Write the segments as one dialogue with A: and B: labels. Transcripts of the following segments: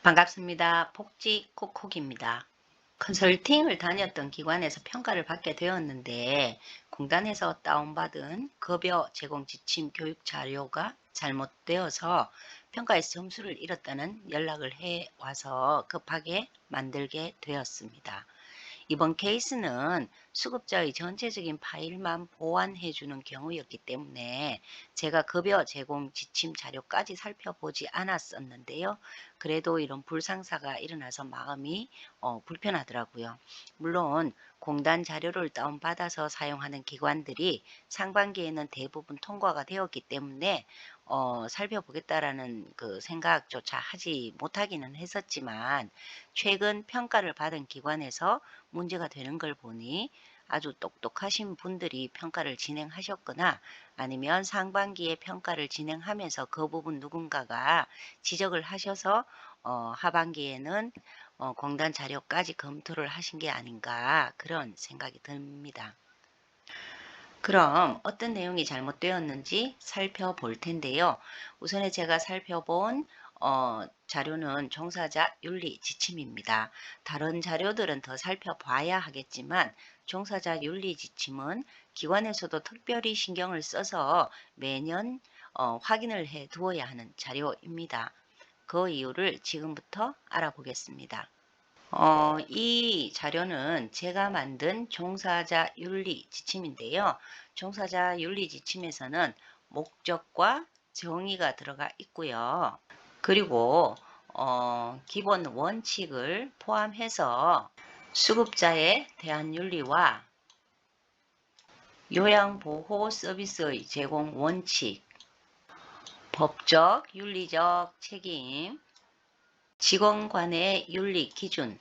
A: 반갑습니다. 복지콕콕입니다. 컨설팅을 다녔던 기관에서 평가를 받게 되었는데 공단에서 다운받은 급여 제공 지침 교육 자료가 잘못되어서 평가에서 점수를 잃었다는 연락을 해 와서 급하게 만들게 되었습니다. 이번 케이스는 수급자의 전체적인 파일만 보완해주는 경우였기 때문에 제가 급여 제공 지침 자료까지 살펴보지 않았었는데요. 그래도 이런 불상사가 일어나서 마음이 불편하더라고요. 물론 공단 자료를 다운받아서 사용하는 기관들이 상반기에는 대부분 통과가 되었기 때문에 살펴보겠다라는 그 생각조차 하지 못하기는 했었지만 최근 평가를 받은 기관에서 문제가 되는 걸 보니 아주 똑똑하신 분들이 평가를 진행하셨거나 아니면 상반기에 평가를 진행하면서 그 부분 누군가가 지적을 하셔서 하반기에는 공단 자료까지 검토를 하신 게 아닌가 그런 생각이 듭니다. 그럼 어떤 내용이 잘못되었는지 살펴볼 텐데요. 우선에 제가 살펴본 자료는 종사자 윤리 지침입니다. 다른 자료들은 더 살펴봐야 하겠지만 종사자 윤리 지침은 기관에서도 특별히 신경을 써서 매년 확인을 해 두어야 하는 자료입니다. 그 이유를 지금부터 알아보겠습니다. 이 자료는 제가 만든 종사자 윤리 지침인데요. 종사자 윤리 지침에서는 목적과 정의가 들어가 있고요. 그리고 기본 원칙을 포함해서 수급자에 대한 윤리와 요양보호 서비스의 제공 원칙, 법적, 윤리적 책임, 직원 간의 윤리 기준,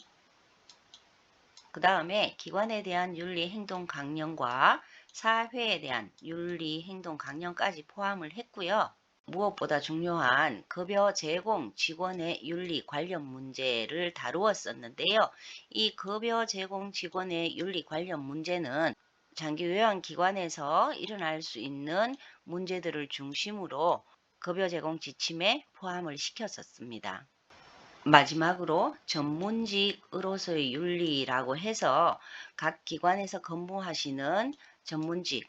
A: 그 다음에 기관에 대한 윤리 행동 강령과 사회에 대한 윤리 행동 강령까지 포함을 했고요. 무엇보다 중요한 급여 제공 직원의 윤리 관련 문제를 다루었었는데요. 이 급여 제공 직원의 윤리 관련 문제는 장기 요양기관에서 일어날 수 있는 문제들을 중심으로 급여 제공 지침에 포함을 시켰었습니다. 마지막으로 전문직으로서의 윤리라고 해서 각 기관에서 근무하시는 전문직,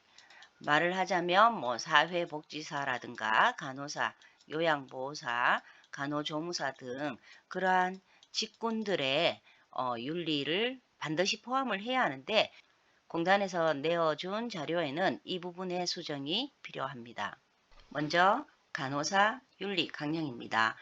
A: 말을 하자면 뭐 사회복지사라든가 간호사, 요양보호사, 간호조무사 등 그러한 직군들의 윤리를 반드시 포함을 해야 하는데 공단에서 내어준 자료에는 이 부분의 수정이 필요합니다. 먼저 간호사 윤리 강령입니다.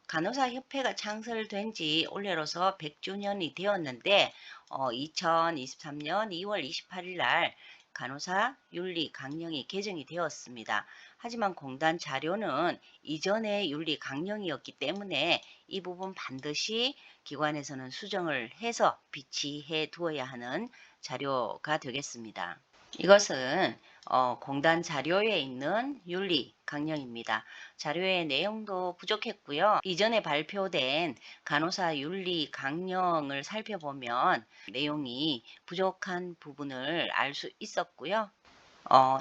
A: 간호사협회가 창설된 지 올해로서 100주년이 되었는데 2023년 2월 28일 날 간호사 윤리 강령이 개정이 되었습니다. 하지만 공단 자료는 이전의 윤리 강령이었기 때문에 이 부분 반드시 기관에서는 수정을 해서 비치해 두어야 하는 자료가 되겠습니다. 이것은 공단 자료에 있는 윤리 강령입니다. 자료의 내용도 부족했고요. 이전에 발표된 간호사 윤리 강령을 살펴보면 내용이 부족한 부분을 알 수 있었고요.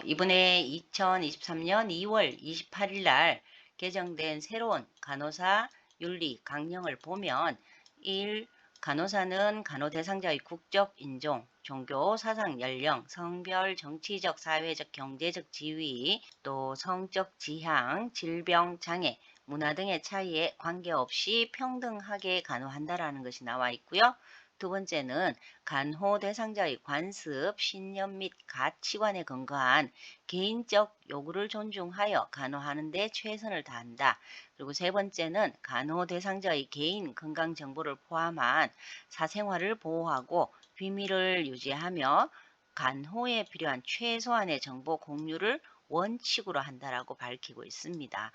A: 이번에 2023년 2월 28일 날 개정된 새로운 간호사 윤리 강령을 보면 1. 간호사는 간호 대상자의 국적, 인종, 종교, 사상, 연령, 성별, 정치적, 사회적, 경제적 지위, 또 성적 지향, 질병, 장애, 문화 등의 차이에 관계없이 평등하게 간호한다라는 것이 나와 있고요. 두 번째는 간호 대상자의 관습, 신념 및 가치관에 근거한 개인적 요구를 존중하여 간호하는 데 최선을 다한다. 그리고 세 번째는 간호 대상자의 개인 건강 정보를 포함한 사생활을 보호하고 비밀을 유지하며 간호에 필요한 최소한의 정보 공유를 원칙으로 한다라고 밝히고 있습니다.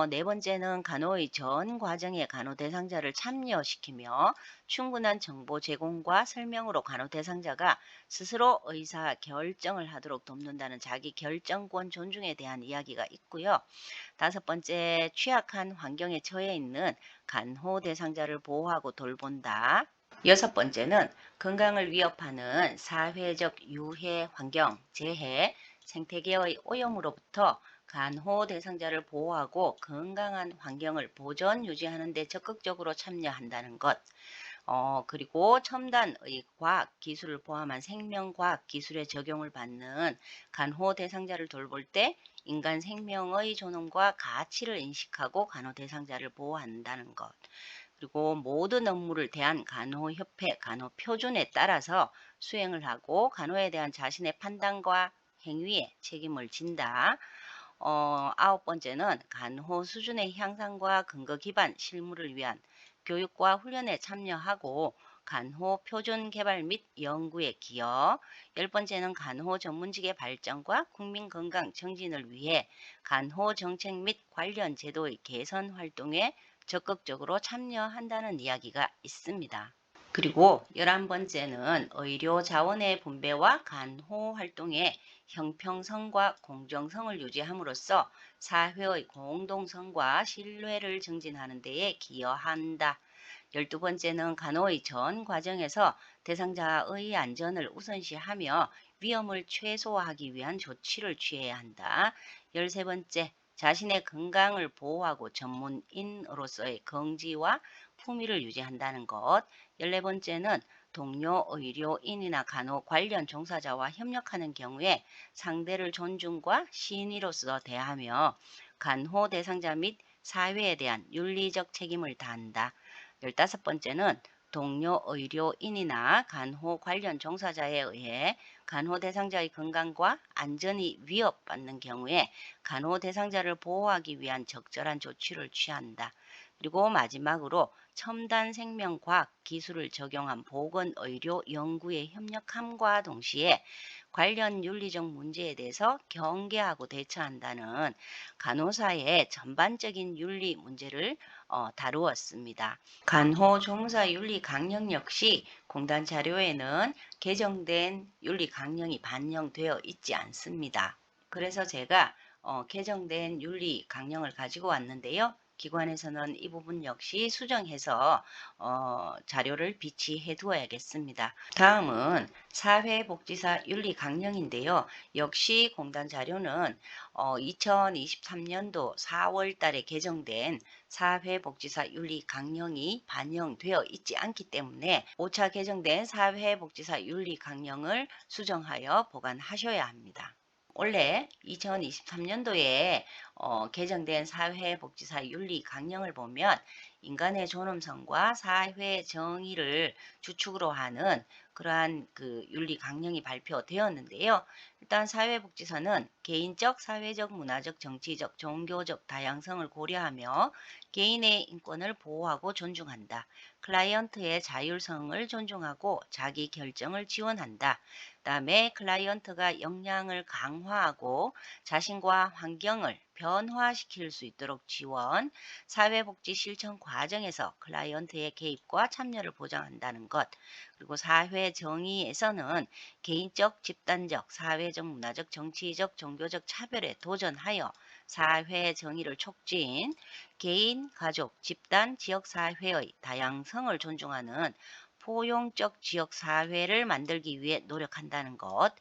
A: 네 번째는 간호의 전 과정에 간호 대상자를 참여시키며 충분한 정보 제공과 설명으로 간호 대상자가 스스로 의사 결정을 하도록 돕는다는 자기 결정권 존중에 대한 이야기가 있고요. 다섯 번째, 취약한 환경에 처해 있는 간호 대상자를 보호하고 돌본다. 여섯 번째는 건강을 위협하는 사회적 유해 환경, 재해, 생태계의 오염으로부터 간호 대상자를 보호하고 건강한 환경을 보존 유지하는 데 적극적으로 참여한다는 것. 그리고 첨단의 과학 기술을 포함한 생명과학 기술의 적용을 받는 간호 대상자를 돌볼 때 인간 생명의 존엄과 가치를 인식하고 간호 대상자를 보호한다는 것. 그리고 모든 업무를 대한간호협회 간호표준에 따라서 수행을 하고 간호에 대한 자신의 판단과 행위에 책임을 진다. 아홉 번째는 간호 수준의 향상과 근거 기반 실무를 위한 교육과 훈련에 참여하고 간호 표준 개발 및 연구에 기여. 열 번째는 간호 전문직의 발전과 국민 건강 정진을 위해 간호 정책 및 관련 제도의 개선 활동에 적극적으로 참여한다는 이야기가 있습니다. 그리고 11번째는 의료 자원의 분배와 간호 활동의 형평성과 공정성을 유지함으로써 사회의 공동성과 신뢰를 증진하는 데에 기여한다. 12번째는 간호의 전 과정에서 대상자의 안전을 우선시하며 위험을 최소화하기 위한 조치를 취해야 한다. 13번째, 자신의 건강을 보호하고 전문인으로서의 긍지와 품위를 유지한다는 것. 14번째는 동료 의료인이나 간호 관련 종사자와 협력하는 경우에 상대를 존중과 신의로서 대하며 간호 대상자 및 사회에 대한 윤리적 책임을 다한다. 15번째는 동료 의료인이나 간호 관련 종사자에 의해 간호 대상자의 건강과 안전이 위협받는 경우에 간호 대상자를 보호하기 위한 적절한 조치를 취한다. 그리고 마지막으로 첨단 생명과학 기술을 적용한 보건의료 연구에 협력함과 동시에 관련 윤리적 문제에 대해서 경계하고 대처한다는 간호사의 전반적인 윤리 문제를 다루었습니다. 간호 종사 윤리 강령 역시 공단 자료에는 개정된 윤리 강령이 반영되어 있지 않습니다. 그래서 제가 개정된 윤리 강령을 가지고 왔는데요. 기관에서는 이 부분 역시 수정해서 자료를 비치해 두어야겠습니다. 다음은 사회복지사 윤리 강령인데요. 역시 공단 자료는 2023년도 4월 달에 개정된 사회복지사 윤리 강령이 반영되어 있지 않기 때문에 5차 개정된 사회복지사 윤리 강령을 수정하여 보관하셔야 합니다. 원래 2023년도에 개정된 사회복지사 윤리 강령을 보면 인간의 존엄성과 사회 정의를 주축으로 하는 그러한 그 윤리 강령이 발표되었는데요. 일단 사회복지사는 개인적, 사회적, 문화적, 정치적, 종교적 다양성을 고려하며 개인의 인권을 보호하고 존중한다. 클라이언트의 자율성을 존중하고 자기 결정을 지원한다. 그다음에 클라이언트가 역량을 강화하고 자신과 환경을 변화시킬 수 있도록 지원, 사회복지 실천 과정에서 클라이언트의 개입과 참여를 보장한다는 것, 그리고 사회 정의에서는 개인적, 집단적, 사회적, 문화적, 정치적, 종교적 차별에 도전하여 사회 정의를 촉진, 개인, 가족, 집단, 지역사회의 다양성을 존중하는 포용적 지역사회를 만들기 위해 노력한다는 것,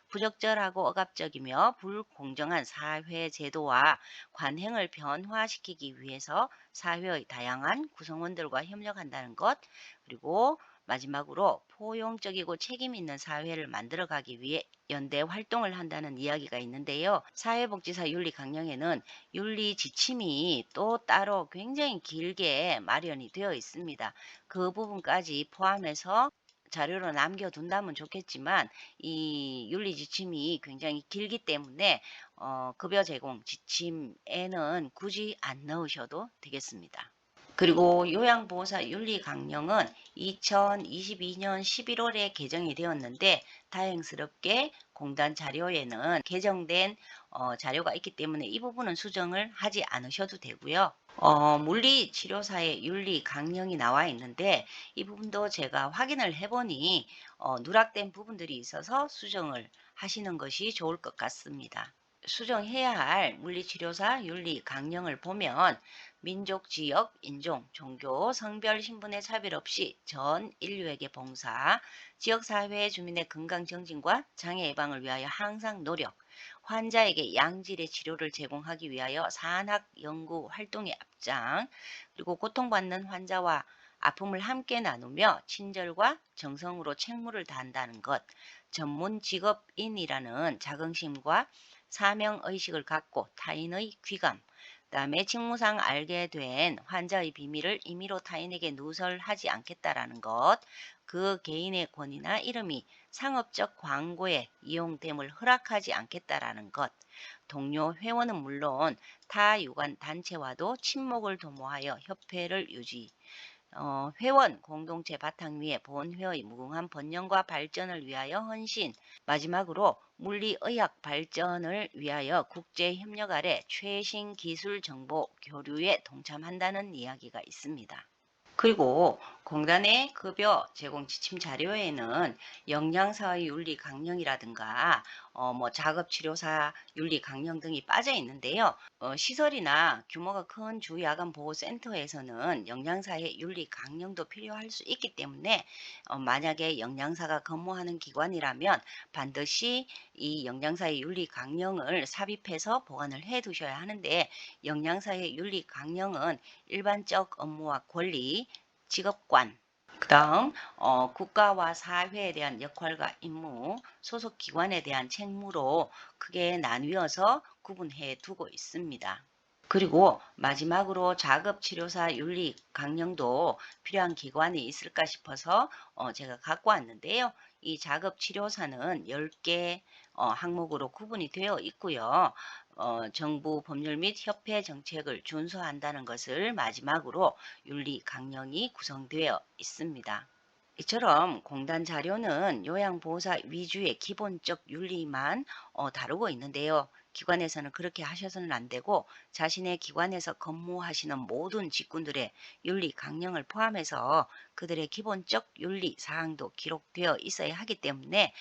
A: 부적절하고 억압적이며 불공정한 사회 제도와 관행을 변화시키기 위해서 사회의 다양한 구성원들과 협력한다는 것, 그리고 마지막으로 포용적이고 책임 있는 사회를 만들어가기 위해 연대 활동을 한다는 이야기가 있는데요. 사회복지사 윤리 강령에는 윤리 지침이 또 따로 굉장히 길게 마련이 되어 있습니다. 그 부분까지 포함해서 자료로 남겨둔다면 좋겠지만 이 윤리 지침이 굉장히 길기 때문에 급여 제공 지침에는 굳이 안 넣으셔도 되겠습니다. 그리고 요양보호사 윤리 강령은 2022년 11월에 개정이 되었는데 다행스럽게 공단 자료에는 개정된 자료가 있기 때문에 이 부분은 수정을 하지 않으셔도 되고요. 물리치료사의 윤리 강령이 나와 있는데 이 부분도 제가 확인을 해보니 누락된 부분들이 있어서 수정을 하시는 것이 좋을 것 같습니다. 수정해야 할 물리치료사 윤리 강령을 보면 민족, 지역, 인종, 종교, 성별, 신분의 차별 없이 전 인류에게 봉사, 지역사회 주민의 건강 정진과 장애 예방을 위하여 항상 노력, 환자에게 양질의 치료를 제공하기 위하여 산학 연구 활동에 앞장, 그리고 고통받는 환자와 아픔을 함께 나누며 친절과 정성으로 책무를 다한다는 것, 전문 직업인이라는 자긍심과 사명의식을 갖고 타인의 귀감, 그다음에 직무상 알게 된 환자의 비밀을 임의로 타인에게 누설하지 않겠다라는 것, 그 개인의 권위나 이름이 상업적 광고에 이용됨을 허락하지 않겠다라는 것, 동료 회원은 물론 타 유관 단체와도 친목을 도모하여 협회를 유지, 회원 공동체 바탕 위에 본회의 무궁한 번영과 발전을 위하여 헌신, 마지막으로 물리의학 발전을 위하여 국제협력 아래 최신 기술 정보 교류에 동참한다는 이야기가 있습니다. 그리고 공단의 급여 제공 지침 자료에는 영양사의 윤리 강령이라든가 작업치료사 윤리 강령 등이 빠져 있는데요. 시설이나 규모가 큰 주야간보호센터에서는 영양사의 윤리 강령도 필요할 수 있기 때문에 만약에 영양사가 근무하는 기관이라면 반드시 이 영양사의 윤리 강령을 삽입해서 보관을 해 두셔야 하는데, 영양사의 윤리 강령은 일반적 업무와 권리, 직업관, 그 다음 국가와 사회에 대한 역할과 임무, 소속 기관에 대한 책무로 크게 나뉘어서 구분해 두고 있습니다. 그리고 마지막으로 자급치료사 윤리 강령도 필요한 기관이 있을까 싶어서 제가 갖고 왔는데요. 이 자급치료사는 10개 항목으로 구분이 되어 있고요. 정부 법률 및 협회 정책을 준수한다는 것을 마지막으로 윤리 강령이 구성되어 있습니다. 이처럼 공단 자료는 요양보호사 위주의 기본적 윤리만 다루고 있는데요. 기관에서는 그렇게 하셔서는 안 되고 자신의 기관에서 근무하시는 모든 직군들의 윤리 강령을 포함해서 그들의 기본적 윤리 사항도 기록되어 있어야 하기 때문에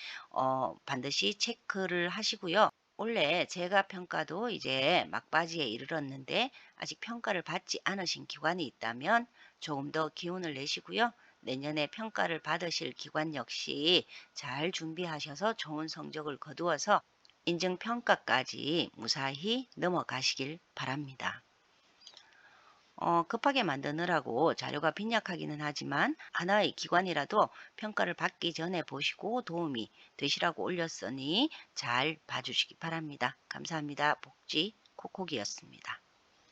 A: 반드시 체크를 하시고요. 원래 제가 평가도 이제 막바지에 이르렀는데 아직 평가를 받지 않으신 기관이 있다면 조금 더 기운을 내시고요. 내년에 평가를 받으실 기관 역시 잘 준비하셔서 좋은 성적을 거두어서 인증평가까지 무사히 넘어가시길 바랍니다. 급하게 만드느라고 자료가 빈약하기는 하지만 하나의 기관이라도 평가를 받기 전에 보시고 도움이 되시라고 올렸으니 잘 봐주시기 바랍니다. 감사합니다. 복지 콕콕이었습니다.